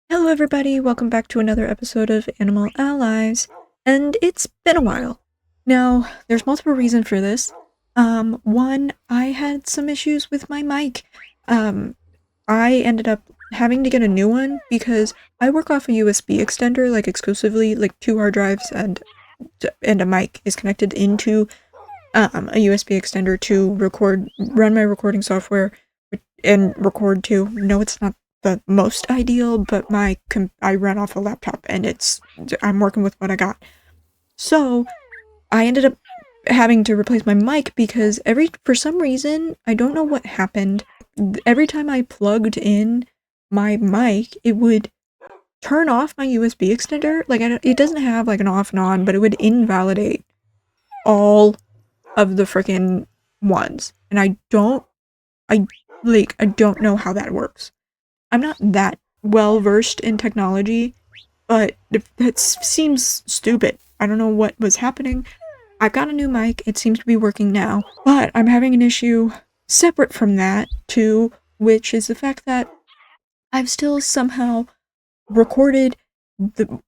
Hello everybody, welcome back to another episode of Animal Allies, and it's been a while. Now, there's multiple reasons for this. One, I had some issues with my mic. I ended up having to get a new one because I work off a USB extender, like exclusively, like 2 hard drives and a mic is connected into a USB extender to run my recording software and record too. No, it's not the most ideal, but I run off a laptop and I'm working with what I got. So I ended up having to replace my mic because for some reason, I don't know what happened. Every time I plugged in my mic, it would turn off my USB extender. Like it doesn't have like an off and on, but it would invalidate all of the freaking ones. And I don't know how that works. I'm not that well versed in technology, but that seems stupid. I don't know what was happening. I've got a new mic, it seems to be working now, but I'm having an issue separate from that too, which is the fact that I've still somehow recorded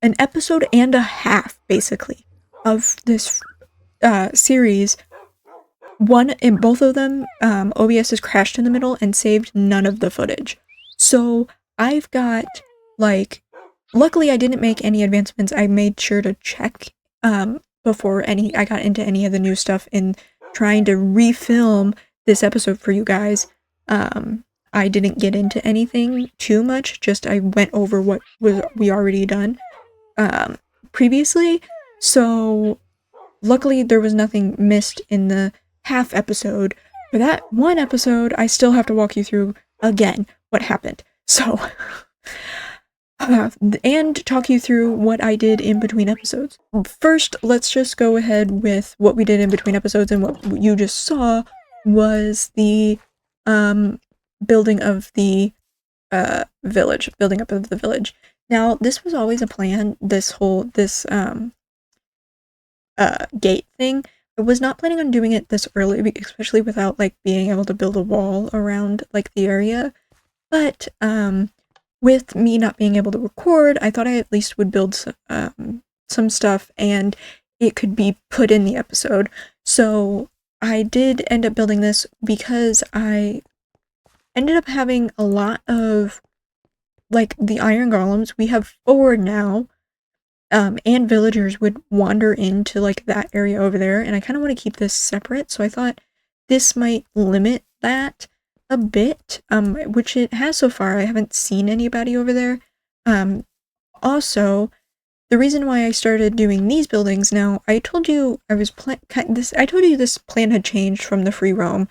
an episode and a half, basically, of this series. In both of them, OBS has crashed in the middle and saved none of the footage. So I've got, luckily I didn't make any advancements. I made sure to check before I got into any of the new stuff in trying to refilm this episode for you guys. I didn't get into anything too much, just I went over what we already done previously. So luckily there was nothing missed in the half episode. For that one episode, I still have to walk you through again what happened. So, and talk you through what I did in between episodes. First, let's just go ahead with what we did in between episodes, and what you just saw was the building of the building up of the village. Now, this was always a plan, this gate thing. I was not planning on doing it this early, especially without being able to build a wall around the area. But with me not being able to record, I thought I at least would build some stuff and it could be put in the episode. So I did end up building this because I ended up having a lot of the iron golems. We have 4 now. And villagers would wander into that area over there, and I kind of want to keep this separate, so I thought this might limit that a bit, which it has so far. I haven't seen anybody over there. Also, the reason why I started doing these buildings now, I told you I told you this plan had changed from the free roam,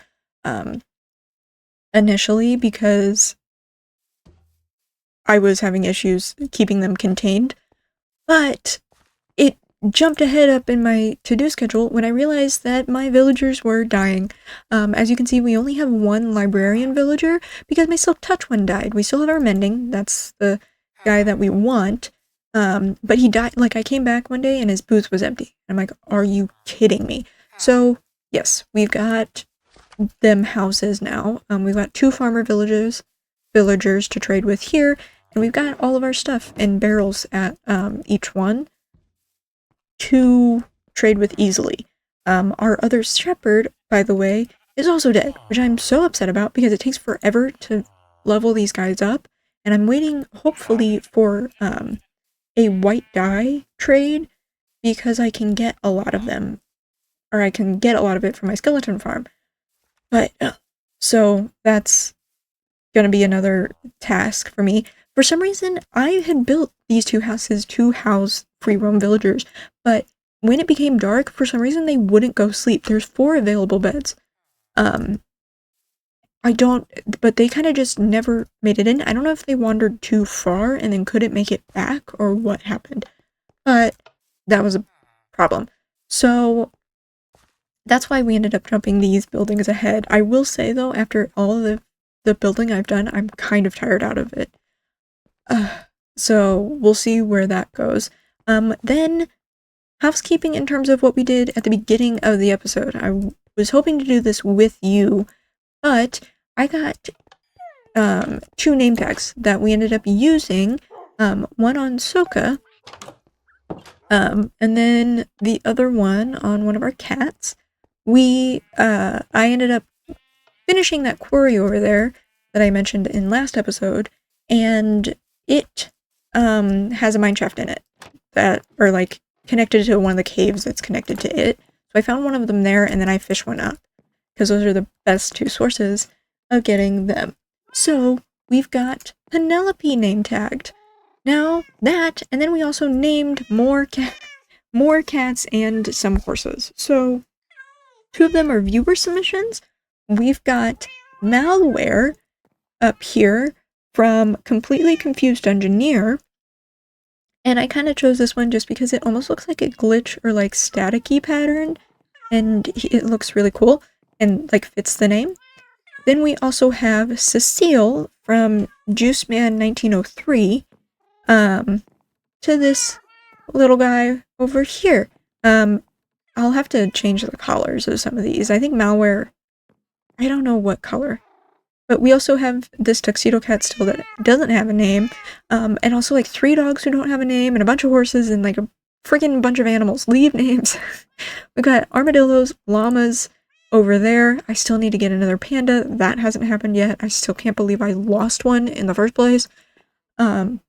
initially, because I was having issues keeping them contained. But it jumped ahead up in my to-do schedule when I realized that my villagers were dying. As you can see, we only have 1 librarian villager because my silk touch one died. We still have our mending. That's the guy that we want. But he died. I came back one day and his booth was empty. I'm like, are you kidding me? So, yes, we've got them houses now. We've got 2 farmer villagers to trade with here. And we've got all of our stuff in barrels at each one to trade with easily. Our other shepherd, by the way, is also dead, which I'm so upset about because it takes forever to level these guys up. And I'm waiting, hopefully, for a white dye trade because I can get a lot of them. Or I can get a lot of it from my skeleton farm. But, so that's gonna be another task for me. For some reason, I had built these 2 houses to house free roam villagers, but when it became dark, for some reason they wouldn't go sleep. There's 4 available beds. I but they kind of just never made it in. I don't know if they wandered too far and then couldn't make it back or what happened, but that was a problem. So that's why we ended up jumping these buildings ahead. I will say though, after all of the building I've done, I'm kind of tired out of it. So we'll see where that goes. Then housekeeping in terms of what we did at the beginning of the episode. I was hoping to do this with you, but I got 2 name tags that we ended up using. One on Soka, and then the other one on one of our cats. I ended up finishing that quarry over there that I mentioned in last episode, and it has a mineshaft in it that are like connected to one of the caves that's connected to it. So I found one of them there, and then I fished one up because those are the best 2 sources of getting them. So we've got Penelope name tagged. Now that, and then we also named more cats and some horses. So 2 of them are viewer submissions. We've got Malware up here from Completely Confused Engineer. And I kind of chose this one just because it almost looks like a glitch or like staticky pattern. And it looks really cool and like fits the name. Then we also have Cecile from Juiceman 1903 to this little guy over here. I'll have to change the colors of some of these. I think Malware, I don't know what color. But we also have this tuxedo cat still that doesn't have a name. And also like 3 dogs who don't have a name and a bunch of horses and like a freaking bunch of animals. Leave names. We've got armadillos, llamas over there. I still need to get another panda. That hasn't happened yet. I still can't believe I lost one in the first place. And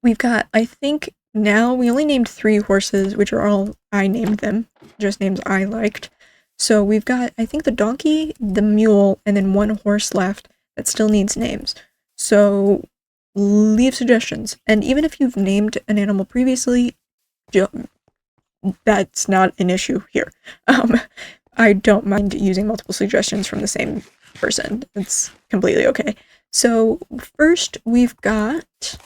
we've got, I think now we only named 3 horses, which are all, I named them, just names I liked. So we've got, I think, the donkey, the mule, and then 1 horse left that still needs names. So leave suggestions. And even if you've named an animal previously, that's not an issue here. I don't mind using multiple suggestions from the same person. It's completely okay. So first we've got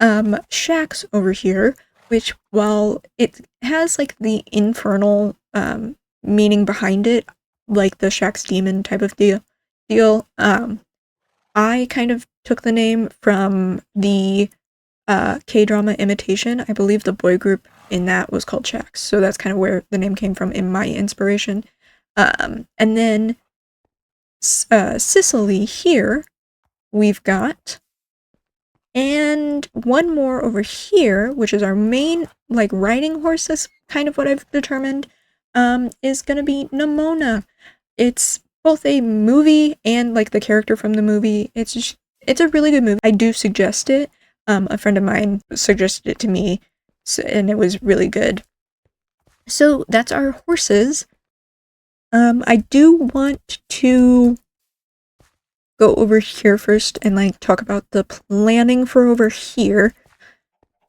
Shax over here, which while it has like the infernal meaning behind it, like the Shax demon type of deal, I kind of took the name from the K-drama Imitation. I believe the boy group in that was called Shax, so that's kind of where the name came from in my inspiration. And then Sicily here we've got, and one more over here, which is our main like riding horse. That's kind of what I've determined is gonna be Nimona. It's both a movie and like the character from the movie. It's a really good movie. I do suggest it. A friend of mine suggested it to me, and it was really good. So that's our horses. I do want to go over here first and like talk about the planning for over here.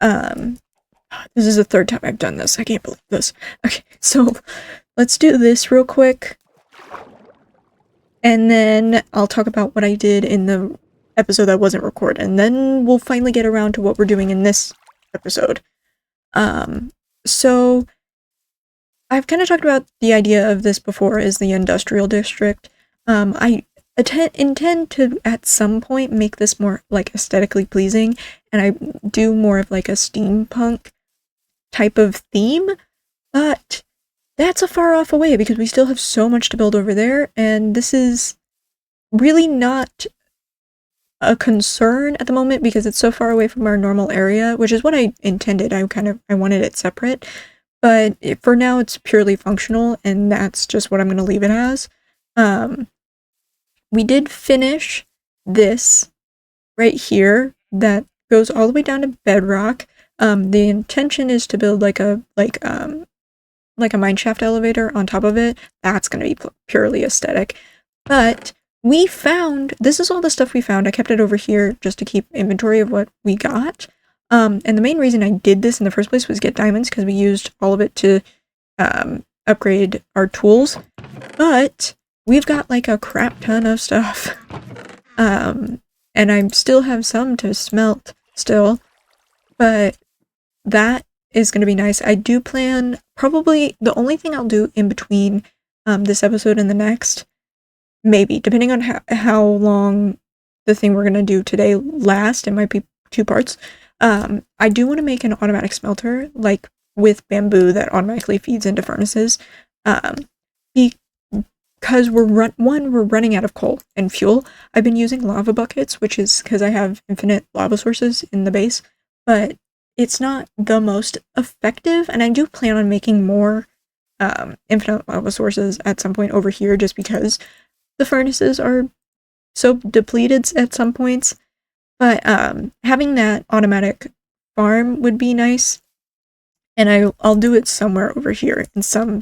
This is the 3rd time I've done this. I can't believe this. Okay, so let's do this real quick. And then I'll talk about what I did in the episode that wasn't recorded. And then we'll finally get around to what we're doing in this episode. So I've kind of talked about the idea of this before as the industrial district. I intend to at some point make this more like aesthetically pleasing, and I do more of like a steampunk type of theme, but that's a far off away because we still have so much to build over there, and this is really not a concern at the moment because it's so far away from our normal area, which is what I intended. I wanted it separate, but for now it's purely functional, and that's just what I'm going to leave it as. We did finish this right here that goes all the way down to bedrock. The intention is to build like a mineshaft elevator on top of it. That's going to be purely aesthetic. But we found, this is all the stuff we found. I kept it over here just to keep inventory of what we got. And the main reason I did this in the first place was get diamonds, because we used all of it to upgrade our tools, but we've got like a crap ton of stuff. And I still have some to smelt still, but that is going to be nice. I do plan, probably the only thing I'll do in between this episode and the next, maybe, depending on how long the thing we're going to do today lasts, it might be 2 parts. I do want to make an automatic smelter, like with bamboo that automatically feeds into furnaces, because we're running out of coal and fuel. I've been using lava buckets, which is because I have infinite lava sources in the base, but it's not the most effective, and I do plan on making more infinite lava sources at some point over here, just because the furnaces are so depleted at some points. But having that automatic farm would be nice, and I'll do it somewhere over here in some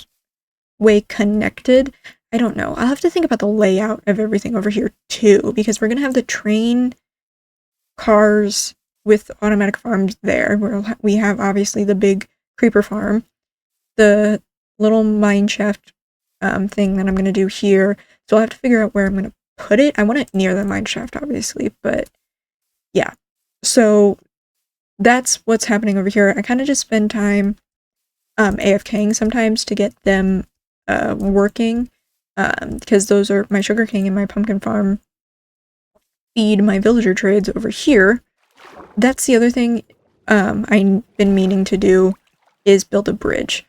way connected. I don't know. I'll have to think about the layout of everything over here too, because we're gonna have the train cars with automatic farms there, where we have obviously the big creeper farm, the little mine shaft thing that I'm gonna do here. So I'll have to figure out where I'm gonna put it. I want it near the mine shaft, obviously, but yeah. So that's what's happening over here. I kind of just spend time AFKing sometimes to get them working, because those are my sugarcane and my pumpkin farm feed my villager trades over here. That's the other thing I've been meaning to do, is build a bridge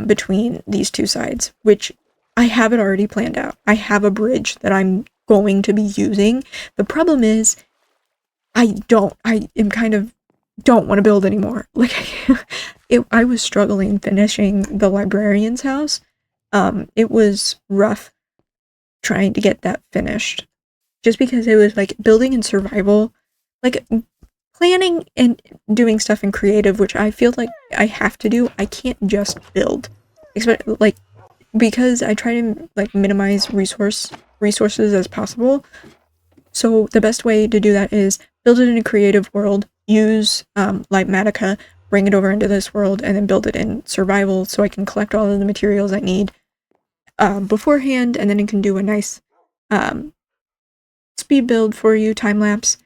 between these two sides, which I have it already planned out. I have a bridge that I'm going to be using. The problem is I am kind of don't want to build anymore. Like, I was struggling finishing the librarian's house. It was rough trying to get that finished, just because it was like building in survival, like planning and doing stuff in creative, which I feel like I have to do. I can't just build, like, because I try to like minimize resources as possible. So the best way to do that is build it in a creative world, use Lightmatica, bring it over into this world, and then build it in survival so I can collect all of the materials I need beforehand, and then it can do a nice speed build for you, time lapse.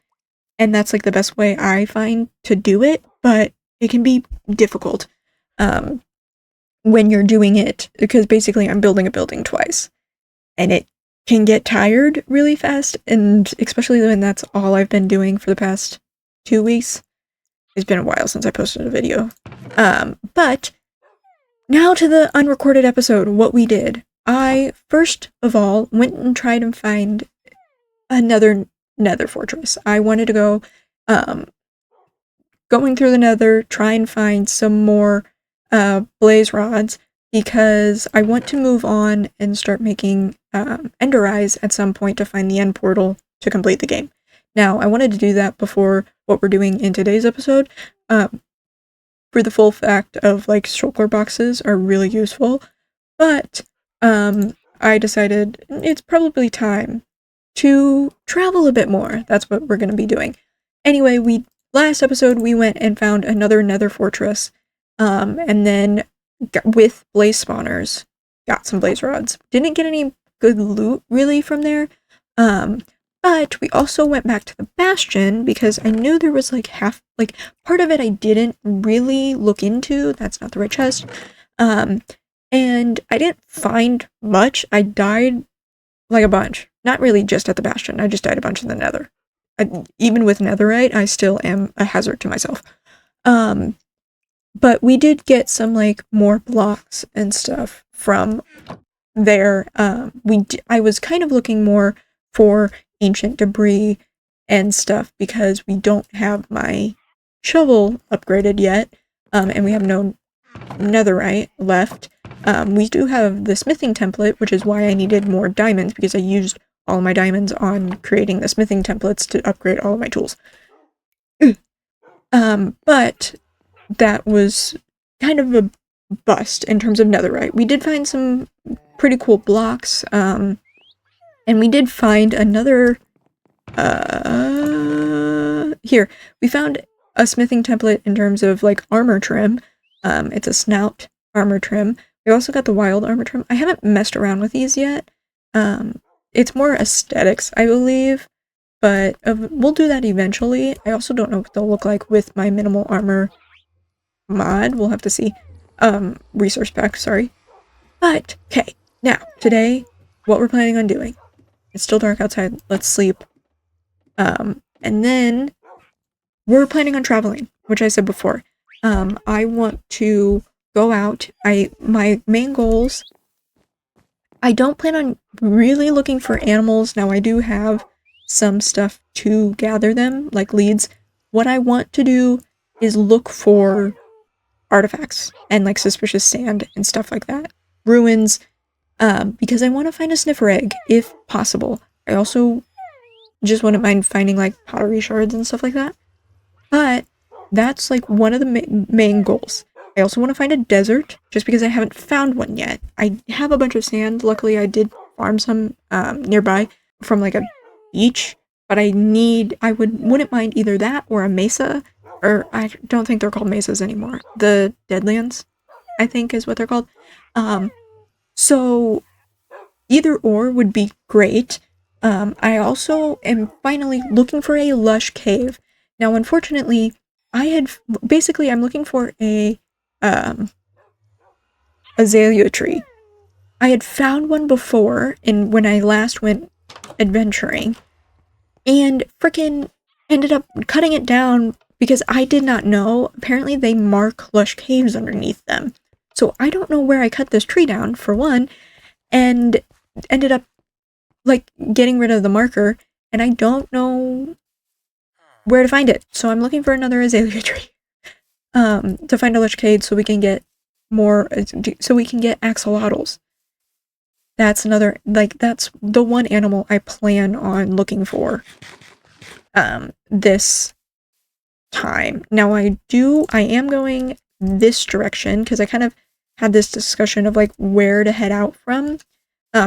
And that's like the best way I find to do it, but it can be difficult when you're doing it, because basically I'm building a building twice, and it can get tired really fast, and especially when that's all I've been doing for the past 2 weeks. It's been a while since I posted a video. But now to the unrecorded episode, what we did. I, first of all, went and tried and find another nether fortress. I wanted to go going through the nether, try and find some more blaze rods, because I want to move on and start making ender eyes at some point to find the end portal to complete the game. Now, I wanted to do that before what we're doing in today's episode, for the full fact of, like, shulker boxes are really useful, but I decided it's probably time to travel a bit more. That's what we're going to be doing. Anyway, last episode we went and found another nether fortress, and then with blaze spawners, got some blaze rods. Didn't get any good loot really from there, but we also went back to the bastion because I knew there was like part of it I didn't really look into. That's not the right chest. And I didn't find much. I died like a bunch. Not really just at the bastion. I just died a bunch in the nether. Even with netherite, I still am a hazard to myself. But we did get some like more blocks and stuff from there. I was kind of looking more for ancient debris and stuff because we don't have my shovel upgraded yet, and we have no netherite left. We do have the smithing template, which is why I needed more diamonds, because I used all my diamonds on creating the smithing templates to upgrade all of my tools. But that was kind of a bust in terms of netherite. We did find some pretty cool blocks, and we did find another, here, we found a smithing template in terms of, like, armor trim. It's a snout armor trim. I also got the wild armor trim. I haven't messed around with these yet. It's more aesthetics, I believe, but we'll do that eventually. I also don't know what they'll look like with my minimal armor mod. We'll have to see. Resource pack, sorry. But, okay, now, today, what we're planning on doing. It's still dark outside, let's sleep. And then, we're planning on traveling, which I said before. I want to go out. My main goals, I don't plan on really looking for animals. Now, I do have some stuff to gather them, like leads. What I want to do is look for artifacts and like suspicious sand and stuff like that. Ruins, because I want to find a sniffer egg, if possible. I also just wouldn't mind finding like pottery shards and stuff like that. But that's like one of the main goals. I also want to find a desert, just because I haven't found one yet. I have a bunch of sand. Luckily, I did farm some nearby from like a beach, but I wouldn't mind either that or a mesa, or I don't think they're called mesas anymore. The Deadlands, I think is what they're called. So either or would be great. I also am finally looking for a lush cave. Now, unfortunately, I'm looking for a azalea tree. I had found one before when I last went adventuring, and frickin' ended up cutting it down because I did not know. Apparently they mark lush caves underneath them. So I don't know where I cut this tree down, for one, and ended up like getting rid of the marker, and I don't know where to find it. So I'm looking for another azalea tree to find a lush cave so we can get axolotls. That's that's the one animal I plan on looking for this time. Now I am going this direction because I kind of had this discussion of like where to head out from,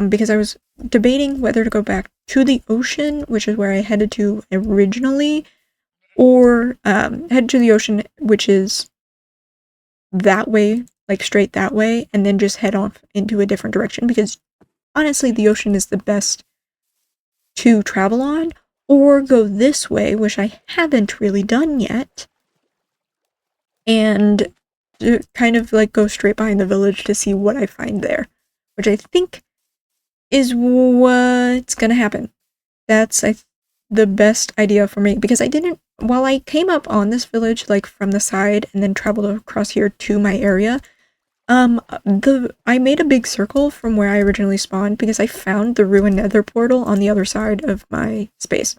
because I was debating whether to go back to the ocean, which is where I headed to originally, or head to the ocean, which is that way, like straight that way, and then just head off into a different direction, because honestly the ocean is the best to travel on, or go this way, which I haven't really done yet, and kind of like go straight behind the village to see what I find there, which I think is what's gonna happen. That's the best idea for me, because while I came up on this village like from the side and then traveled across here to my area, I made a big circle from where I originally spawned because I found the ruined nether portal on the other side of my space.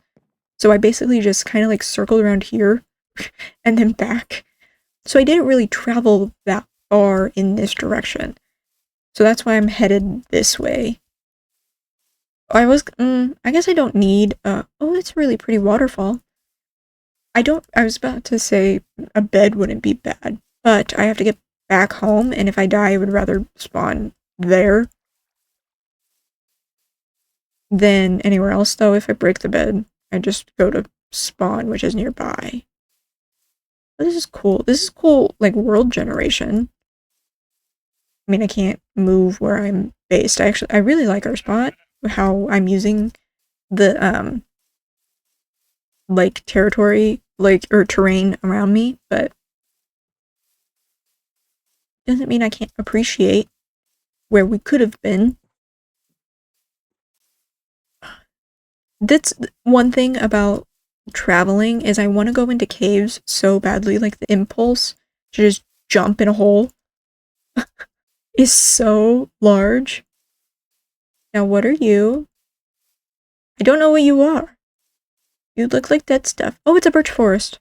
So I basically just kind of like circled around here and then back. So I didn't really travel that far in this direction. So that's why I'm headed this way. I guess I don't need, oh, it's a really pretty waterfall. I was about to say a bed wouldn't be bad, but I have to get back home, and if I die, I would rather spawn there than anywhere else, though. If I break the bed, I just go to spawn, which is nearby. But this is cool. This is cool, like, world generation. I mean, I can't move where I'm based. I really like our spot, how I'm using the, like, territory, like, or terrain around me, but doesn't mean I can't appreciate where we could have been. That's one thing about traveling, is I want to go into caves so badly, like the impulse to just jump in a hole is so large. Now, what are you? I don't know what you are. You look like dead stuff. Oh, it's a birch forest.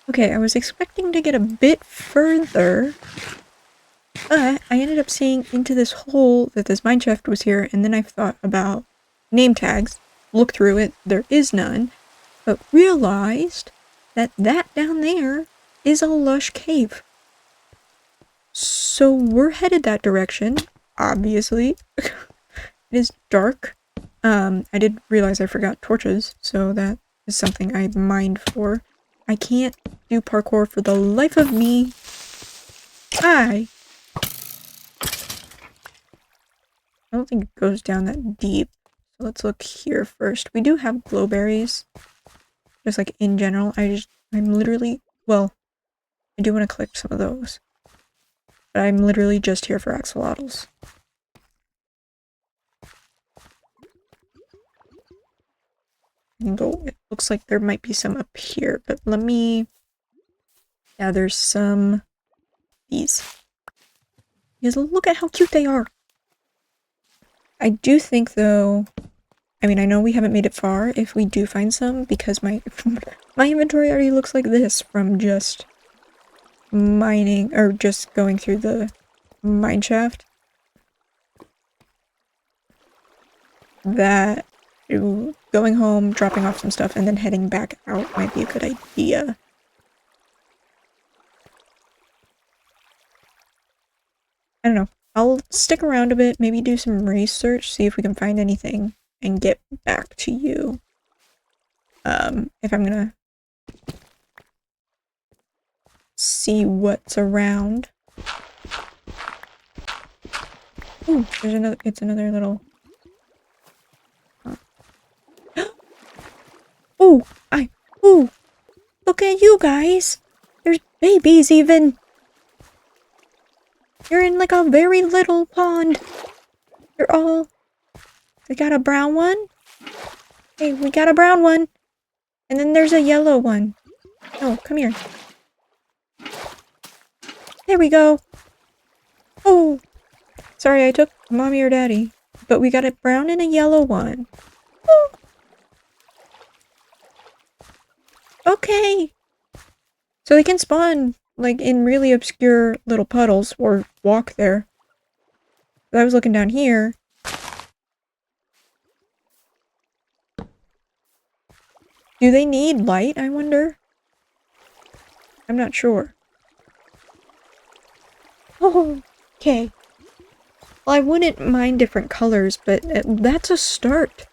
Okay, I was expecting to get a bit further, but I ended up seeing into this hole that this mine shaft was here, and then I thought about name tags, looked through it, there is none, but realized that down there is a lush cave. So we're headed that direction, obviously. It is dark. I did realize I forgot torches, so that is something I mined for. I can't do parkour for the life of me. I don't think it goes down that deep. So let's look here first. We do have glowberries. Just like in general. I'm literally, well, I do want to collect some of those. But I'm literally just here for axolotls. I can go, it looks like there might be some up here, but let me, yeah, there's some, these. Because look at how cute they are! I do think though, I mean, I know we haven't made it far if we do find some, because my inventory already looks like this from just mining, or just going through the mine shaft. That going home, dropping off some stuff, and then heading back out might be a good idea. I don't know. I'll stick around a bit, maybe do some research, see if we can find anything, and get back to you. If I'm gonna see what's around. Ooh, there's another, it's another little... Ooh, ooh, look at you guys! There's babies even! You're in like a very little pond. You're all... We got a brown one? Hey, we got a brown one! And then there's a yellow one. Oh, come here. There we go! Oh! Sorry, I took mommy or daddy. But we got a brown and a yellow one. Oh. Okay! So they can spawn, like, in really obscure little puddles, or walk there. But I was looking down here. Do they need light, I wonder? I'm not sure. Oh, okay. Well, I wouldn't mind different colors, but that's a start.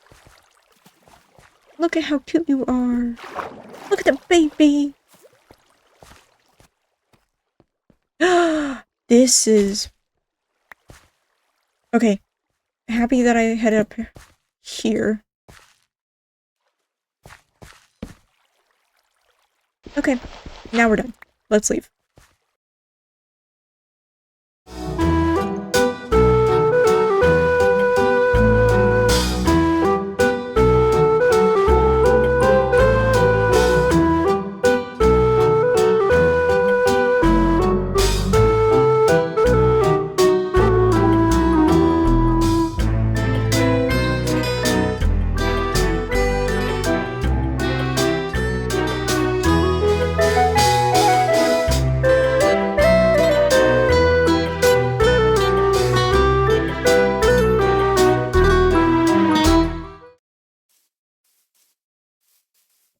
Look at how cute you are. Look at the baby. This is... Okay. Happy that I headed up here. Okay. Now we're done. Let's leave.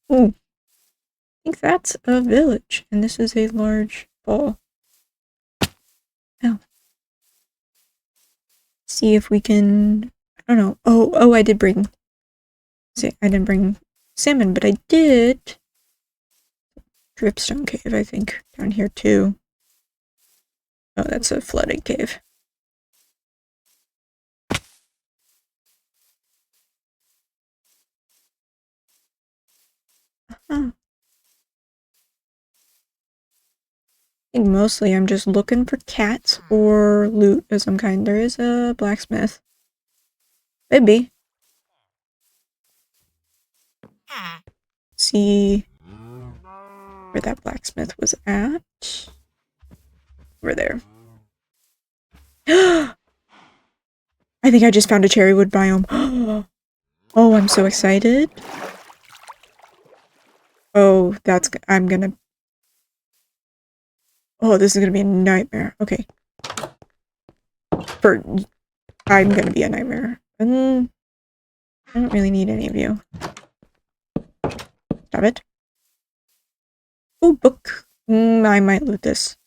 Ooh. I think that's a village, and this is a large ball. Now, see if we can... I don't know. Oh, I did bring... See, I didn't bring salmon, but I did... Dripstone cave, I think. Down here, too. Oh, that's a flooded cave. Huh. I think mostly I'm just looking for cats or loot of some kind. There is a blacksmith. Maybe. See where that blacksmith was at. Over there. I think I just found a cherrywood biome. Oh, I'm so excited. Oh, I'm gonna... Oh, this is gonna be a nightmare. Okay. I'm gonna be a nightmare. I don't really need any of you. Stop it. Oh, book. I might loot this.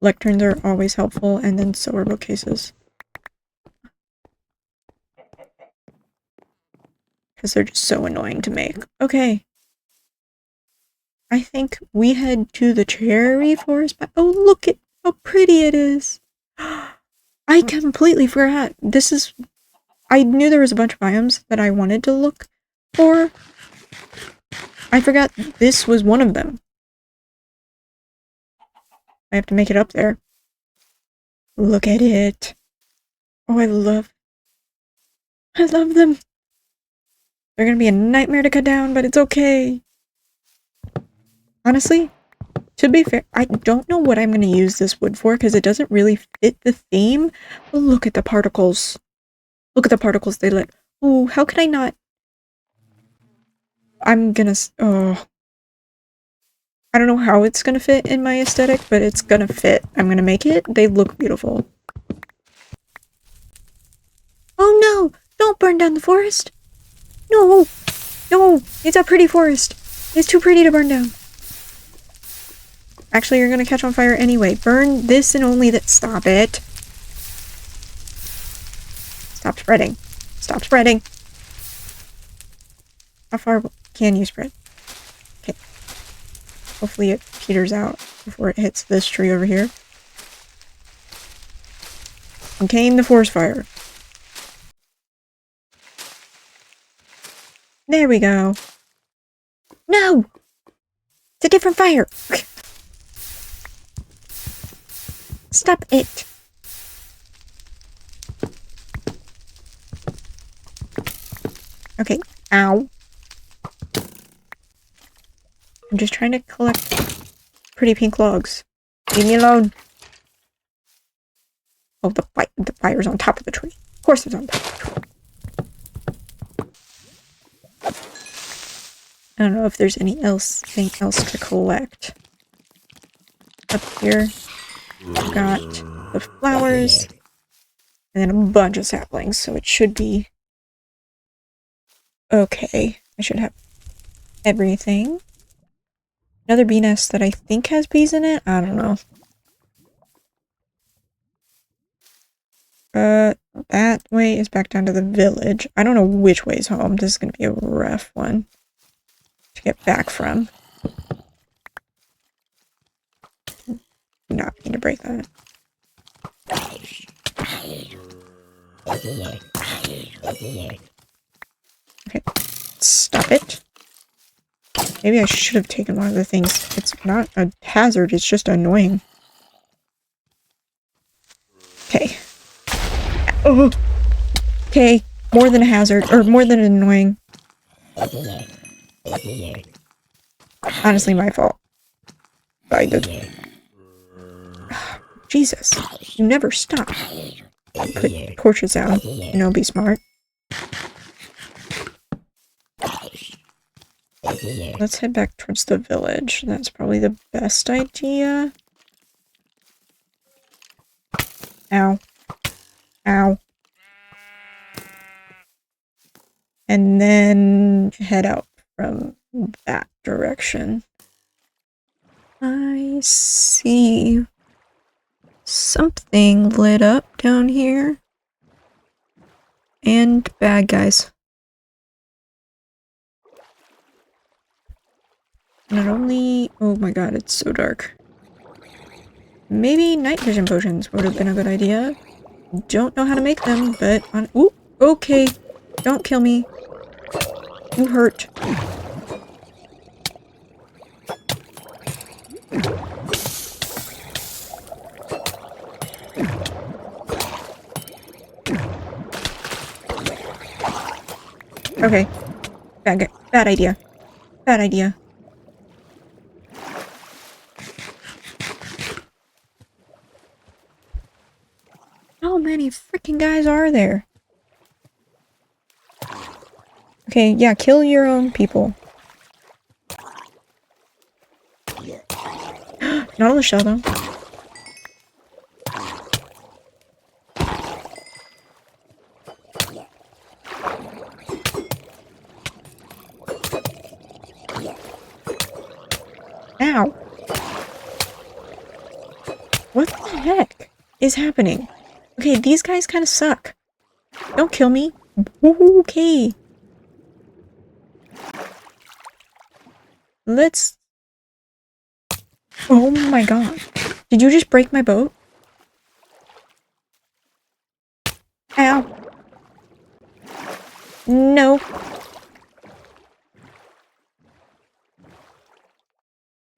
Lecterns are always helpful, and then so are bookcases. Because they're just so annoying to make. Okay. I think we head to the cherry forest. Oh, look at how pretty it is. I completely forgot. I knew there was a bunch of biomes that I wanted to look for. I forgot this was one of them. I have to make it up there. Look at it. Oh, I love them. They're gonna be a nightmare to cut down, but it's okay. Honestly, to be fair, I don't know what I'm gonna use this wood for, because it doesn't really fit the theme. But look at the particles. Look at the particles they let. Oh, how could I not? I'm gonna. Oh. I don't know how it's gonna fit in my aesthetic, but it's gonna fit. I'm gonna make it. They look beautiful. Oh no! Don't burn down the forest! No! No! It's a pretty forest! It's too pretty to burn down. Actually, you're gonna catch on fire anyway. Burn this and only that. Stop it. Stop spreading. Stop spreading. How far can you spread? Okay. Hopefully it peters out before it hits this tree over here. Contain the forest fire. There we go. No! It's a different fire! Stop it! Okay. Ow. I'm just trying to collect pretty pink logs. Leave me alone. Oh, the fire's on top of the tree. Of course it's on top of the tree. I don't know if there's anything else to collect. Up here, I've got the flowers, and then a bunch of saplings, so it should be okay. I should have everything. Another bee nest that I think has bees in it? I don't know. That way is back down to the village. I don't know which way is home. This is gonna be a rough one to get back from. Do not mean to break that. Okay, stop it. Maybe I should have taken one of the things. It's not a hazard, it's just annoying. Okay. Oh! Okay, more than a hazard, or more than annoying. Honestly, my fault. Jesus, you never stop. Put torches out, be smart. Let's head back towards the village. That's probably the best idea. Ow. Ow. And then head out from that direction. I see something lit up down here. And bad guys. Not only... Oh my god, it's so dark. Maybe night vision potions would have been a good idea. Don't know how to make them, but... Ooh, okay. Don't kill me. You hurt. Okay. Bad idea. Bad idea. How many freaking guys are there? Okay, yeah, kill your own people. Not on the shell, though. Ow! What the heck is happening? Okay, these guys kind of suck. Don't kill me. Okay. Let's... Oh my god. Did you just break my boat? Ow. No.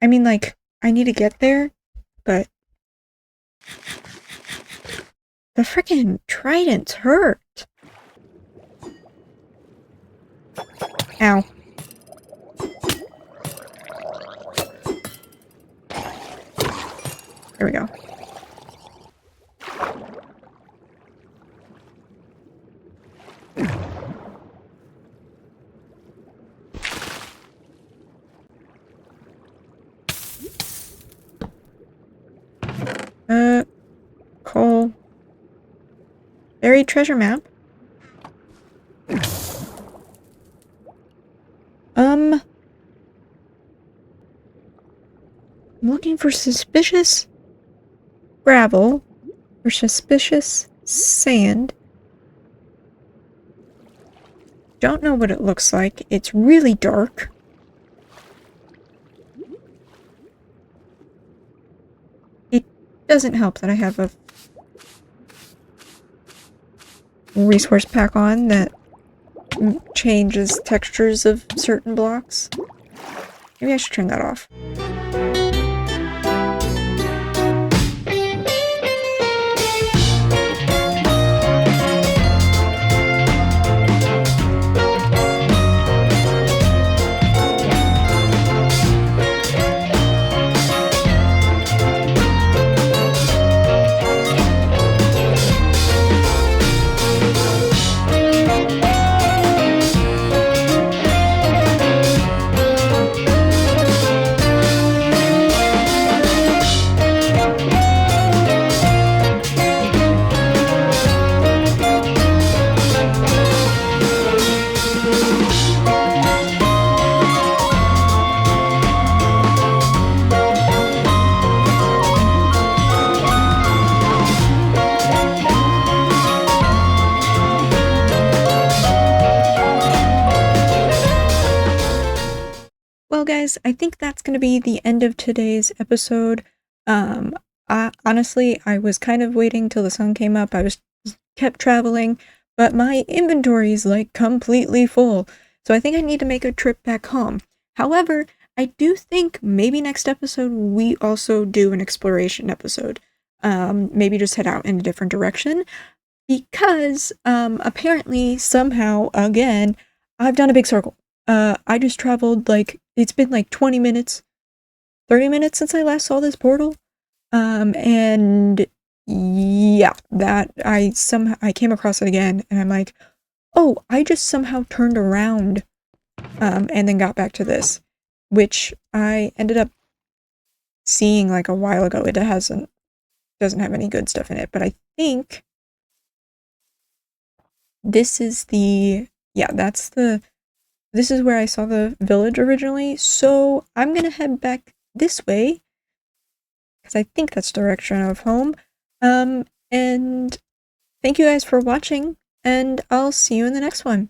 I mean, like, I need to get there, but... The frickin' tridents hurt. Ow. There we go. Coal. Buried treasure map. I'm looking for suspicious gravel or suspicious sand. Don't know what it looks like. It's really dark. It doesn't help that I have a resource pack on that changes textures of certain blocks. Maybe I should turn that off. Well, guys, I think that's going to be the end of today's episode. Honestly, I was kind of waiting till the sun came up. I was kept traveling, but my inventory is like completely full. So I think I need to make a trip back home. However, I do think maybe next episode we also do an exploration episode. Maybe just head out in a different direction. Because, apparently, somehow, again, I've done a big circle. I just traveled, like, it's been like 20 minutes, 30 minutes since I last saw this portal. And yeah, that I came across it again, and I'm like, oh, I just somehow turned around, and then got back to this, which I ended up seeing like a while ago. It doesn't have any good stuff in it, but I think this is this is where I saw the village originally, so I'm gonna head back this way, because I think that's the direction of home. And thank you guys for watching, and I'll see you in the next one.